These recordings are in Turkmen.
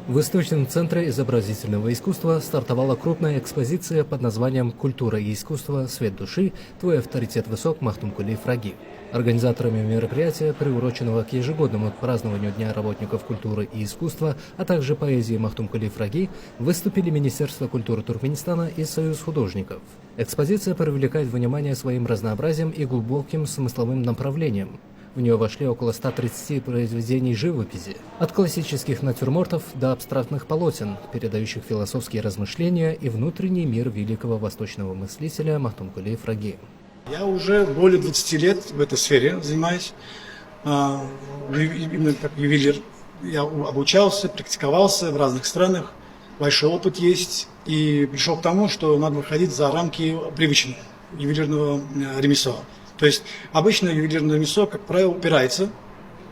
В выставочном центре изобразительного искусства стартовала крупная экспозиция под названием «Культура и искусство. Свет души. Твой авторитет высок. Махтумкули Фраги». Организаторами мероприятия, приуроченного к ежегодному празднованию Дня работников культуры и искусства, а также поэзии Махтумкули Фраги, выступили Министерство культуры Туркменистана и Союз художников. Экспозиция привлекает внимание своим разнообразием и глубоким смысловым направлением. В нее вошли около 130 произведений живописи, от классических натюрмортов до абстрактных полотен, передающих философские размышления и внутренний мир великого восточного мыслителя Махтумкули Фраги. Я уже более 20 лет в этой сфере занимаюсь, именно как ювелир. Я обучался, практиковался в разных странах, большой опыт есть, и пришел к тому, что надо выходить за рамки привычного ювелирного ремесла. То есть обычно ювелирное ремесло, как правило, упирается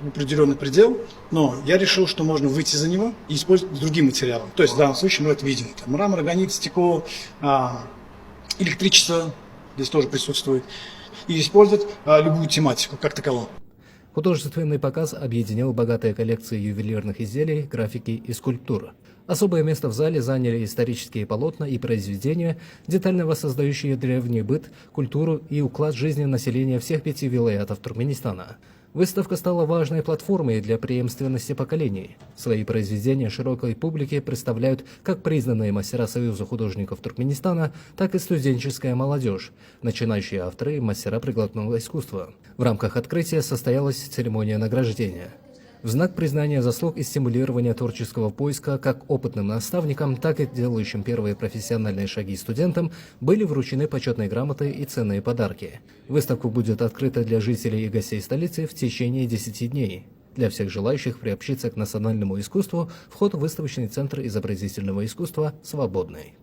в определенный предел, но я решил, что можно выйти за него и использовать другие материалы. То есть в данном случае мы это видим. Там мрамор, гранит, стекло, электричество здесь тоже присутствует. И использовать любую тематику как таковую. Художественный показ объединил богатые коллекции ювелирных изделий, графики и скульптуры. Особое место в зале заняли исторические полотна и произведения, детально воссоздающие древний быт, культуру и уклад жизни населения всех 5 вилаятов Туркменистана. Выставка стала важной платформой для преемственности поколений. Свои произведения широкой публике представляют как признанные мастера Союза художников Туркменистана, так и студенческая молодежь, начинающие авторы и мастера прикладного искусства. В рамках открытия состоялась церемония награждения. В знак признания заслуг и стимулирования творческого поиска как опытным наставникам, так и делающим первые профессиональные шаги студентам были вручены почетные грамоты и ценные подарки. Выставка будет открыта для жителей и гостей столицы в течение 10 дней. Для всех желающих приобщиться к национальному искусству вход в выставочный центр изобразительного искусства свободный.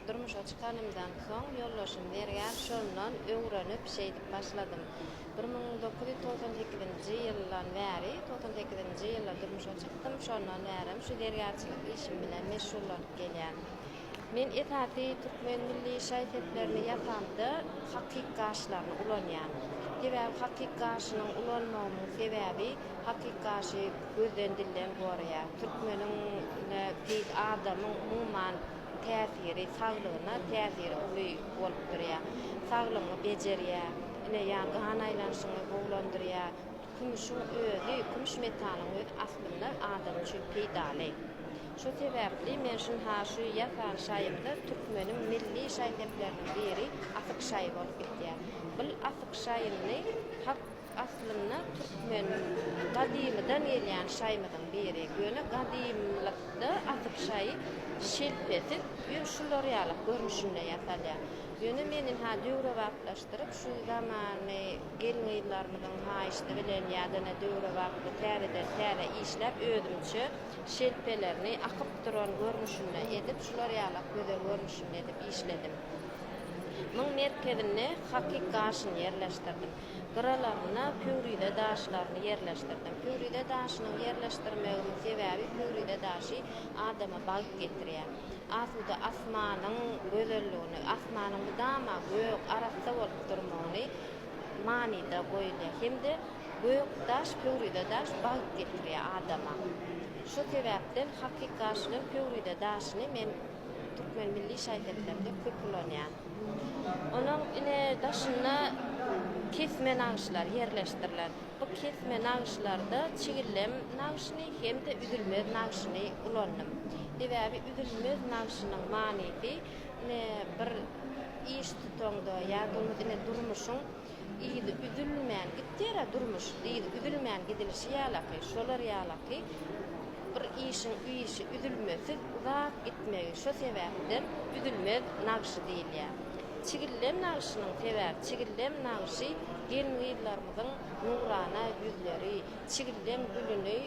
Durmuşa çıkanımdan soň ýollaşym berýär, şondan öwrenip şeýdip başladym. 1998-nji ýyldan bäri, 98-nji ýylda durmuşa çykdym, şondan bäri şu derýärçilik işim bilen meşgullanyp gelýär. Men etati türkmen milli şaýhetlerini ýatamda hakyky gaşlaryny ulanýan. Sebäbi hakyky gaşynyň ulanmagymyň sebäbi hakyky gaşy gözden dilden gorýar. Türkmeniň pek adamyň umuman täsiri, saglygyna täsiri uly bolup durýar. Saglygyny bejerýär, ine ýa-ni ganaýlanşyny boglandyrýar. Kümüşüň özü, kümüş metalyň özü aslynda adam üçin peýdaly. Şu sebäpli men şu ýasan şaýymda türkmeniň milli şaýhetlerinden biri asyk şaý bolup gitýär. Bu asyk şaýyny aslynda türkmen gadymydan gelýän şaýmyň biri. Göne gadymlykda asyk şaý şelpeti şular ýaly görnüşinde ýasalýar. Ýöne meni döwre wagtlaşdyryp şu zamany gelňi ýyllarymyň haýyşdy bilen ýa-da döwre wagtda täre işläp özümçe şelpelerini akyp duran görnüşinde edip şular ýaly gözel görnüşinde edip işledim. Muň merkezine hakyky gaşyny ýerleşdirdim. Gyralaryna püride daşlaryny ýerleşdirdim. Püride daşyny ýerleşdirmegimin sebäbi püride daşy adama bag getirýär. Aslında asmanyň gözelligini, asmanyň dama gök arasda bolup durmagyny manida goýulýar. Hemde gök daş, püride daş bag getirýär adama. Şu sebäpden hakyky gaşyň püride daşyny men türkmen milli şaýhetlerinde köp kullanýan. Onuň ine daşyna kesme nagşlar ýerleşdiriler. Bu kesme nagşlarda çigillem nagşyny hemde üzülmez nagşyny ulandım. Sebäbi üzülmez nagşynyň manysy bir iş tutuňda ýa-da durmuşyň ýa-da üzülmän gitdere durmuş, ýa-da üzülmän gidilişi ýalaky, şolar ýalaky bir işin üzülmesi uzak gitmegi. Şu sebäpden üzülmez nagşy diýilýär. Çigillem nagşynyň sebäbi, çigillem nagşy gelňi ýyllarymyň nurana ýüzleri, çigillem gülüni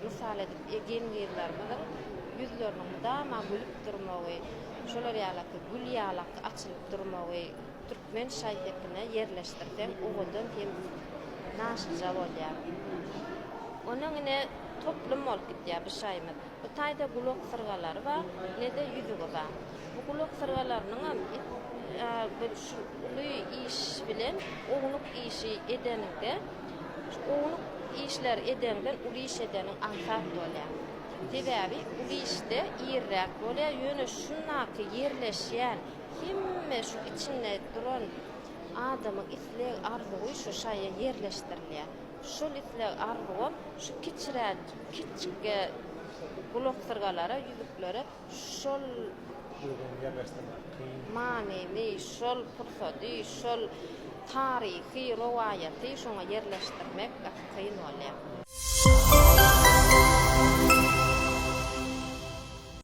misal edip gelňi ýyllarymyň ýüzleriniň dama gülüp durmagy, şolar ýalaky gül ýalaky açylyp durmagy türkmen şaýhetine ýerleşdirden owadan hem naşyja bolýar. Onuň ine toplum bolup gitýär bu şaýmyz. Bu taýda gulak sırgalary bar, ne-de ýüzügi bar. Bu gulak sırgalarynyň böyle iş bilen oğluk işi edeninde oğluk işler edenden ulu iş edenin afat bolýar. Sebäbi ulu işde ýerräk bolýar, ýöne şunaky yerleşýän himme şu içinde duran adamyň isleg arzuwy şu şaýa yerleşdirilýär. Şol isleg arzuwy şu kiçik buloklarga ýüzüklere şol manevi, şol pursady, şol tarihi rowayaty şoňa yerleşdirmek kyn bolýar.